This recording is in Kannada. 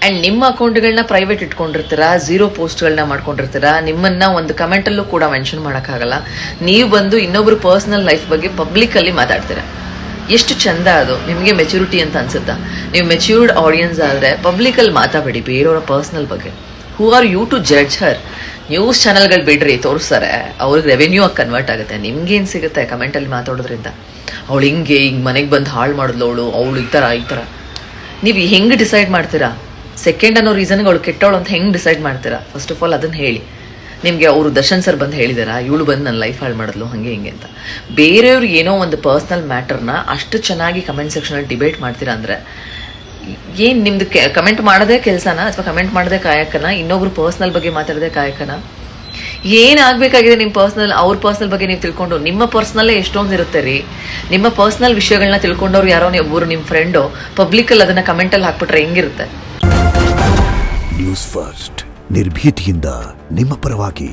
ಆ್ಯಂಡ್ ನಿಮ್ಮ ಅಕೌಂಟ್ಗಳನ್ನ ಪ್ರೈವೇಟ್ ಇಟ್ಕೊಂಡಿರ್ತೀರಾ, 0 ಪೋಸ್ಟ್ಗಳನ್ನ ಮಾಡ್ಕೊಂಡಿರ್ತೀರಾ, ನಿಮ್ಮನ್ನ ಒಂದು ಕಮೆಂಟಲ್ಲೂ ಕೂಡ ಮೆನ್ಷನ್ ಮಾಡೋಕ್ಕಾಗಲ್ಲ. ನೀವು ಬಂದು ಇನ್ನೊಬ್ರು ಪರ್ಸ್ನಲ್ ಲೈಫ್ ಬಗ್ಗೆ ಪಬ್ಲಿಕಲ್ಲಿ ಮಾತಾಡ್ತೀರಾ. ಎಷ್ಟು ಚಂದ ಅದು. ನಿಮಗೆ ಮೆಚುರಿಟಿ ಅಂತ ಅನ್ಸುತ್ತಾ? ನೀವು ಮೆಚ್ಯೂರ್ಡ್ ಆಡಿಯನ್ಸ್ ಆದರೆ ಪಬ್ಲಿಕಲ್ಲಿ ಮಾತಾಡಬೇಡಿ ಬೇರೆಯವರ ಪರ್ಸ್ನಲ್ ಬಗ್ಗೆ. Who are you to judge her? News ಚಾನಲ್ಗಳು ಬಿಡ್ರಿ, ತೋರಿಸ್ತಾರೆ, ಅವ್ರಿಗೆ ರೆವೆನ್ಯೂ ಆಗಿ ಕನ್ವರ್ಟ್ ಆಗುತ್ತೆ. ನಿಮ್ಗೇನು ಸಿಗುತ್ತೆ ಕಮೆಂಟಲ್ಲಿ ಮಾತಾಡೋದ್ರಿಂದ? ಅವಳು ಹಿಂಗೆ ಮನೆಗೆ ಬಂದು ಹಾಳು ಮಾಡಿದ್ಲು, ಅವಳು ಈ ಥರ ನೀವು ಹೆಂಗೆ ಡಿಸೈಡ್ ಮಾಡ್ತೀರಾ? ಸೆಕೆಂಡ್ ಅನ್ನೋ ರೀಸನ್ಗೆ ಅವಳು ಕೆಟ್ಟವಳು ಅಂತ ಹೆಂಗೆ ಡಿಸೈಡ್ ಮಾಡ್ತೀರಾ? ಫಸ್ಟ್ ಆಫ್ ಆಲ್ ಅದನ್ನು ಹೇಳಿ. ನಿಮಗೆ ಅವರು ದರ್ಶನ್ ಸರ್ ಬಂದು ಹೇಳಿದಾರಾ ಇವಳು ಬಂದು ನನ್ನ ಲೈಫ್ ಹಾಳು ಮಾಡಿದ್ಲು ಹಾಗೆ ಹಿಂಗೆ ಅಂತ? ಬೇರೆಯವ್ರಿಗೆ ಏನೋ ಒಂದು ಪರ್ಸ್ನಲ್ ಮ್ಯಾಟರ್ನ ಅಷ್ಟು ಚೆನ್ನಾಗಿ ಕಮೆಂಟ್ ಸೆಕ್ಷನಲ್ಲಿ ಡಿಬೇಟ್ ಮಾಡ್ತೀರಾ ಅಂದರೆ ಏನು ನಿಮ್ದು ಕಮೆಂಟ್ ಮಾಡೋದೇ ಕೆಲಸನ ಅಥವಾ ಕಮೆಂಟ್ ಮಾಡೋದೇ ಕಾಯಕನ? ಇನ್ನೊಬ್ರು ಪರ್ಸ್ನಲ್ ಬಗ್ಗೆ ಮಾತಾಡೋದೇ ಕಾಯಕನ? ಏನಾಗಬೇಕಾಗಿದೆ ನಿಮ್ಮ ಪರ್ಸ್ನಲ್? ಅವ್ರ ಪರ್ಸ್ನಲ್ ಬಗ್ಗೆ ನೀವು ತಿಳ್ಕೊಂಡು, ನಿಮ್ಮ ಪರ್ಸ್ನಲ್ಲೇ ಎಷ್ಟೊಂದು ಇರುತ್ತೆ ರೀ. ನಿಮ್ಮ ಪರ್ಸ್ನಲ್ ವಿಷಯಗಳನ್ನ ತಿಳ್ಕೊಂಡವ್ರು ಯಾರೋ ಒಬ್ಬರು ನಿಮ್ಮ ಫ್ರೆಂಡು ಪಬ್ಲಿಕಲ್ಲಿ ಅದನ್ನು ಕಮೆಂಟಲ್ಲಿ ಹಾಕ್ಬಿಟ್ರೆ ಹೆಂಗಿರುತ್ತೆ? ನ್ಯೂಸ್ ಫಸ್ಟ್ ನಿರ್ಭೀತಿಯಿಂದ ನಿಮ್ಮ ಪರವಾಗಿ.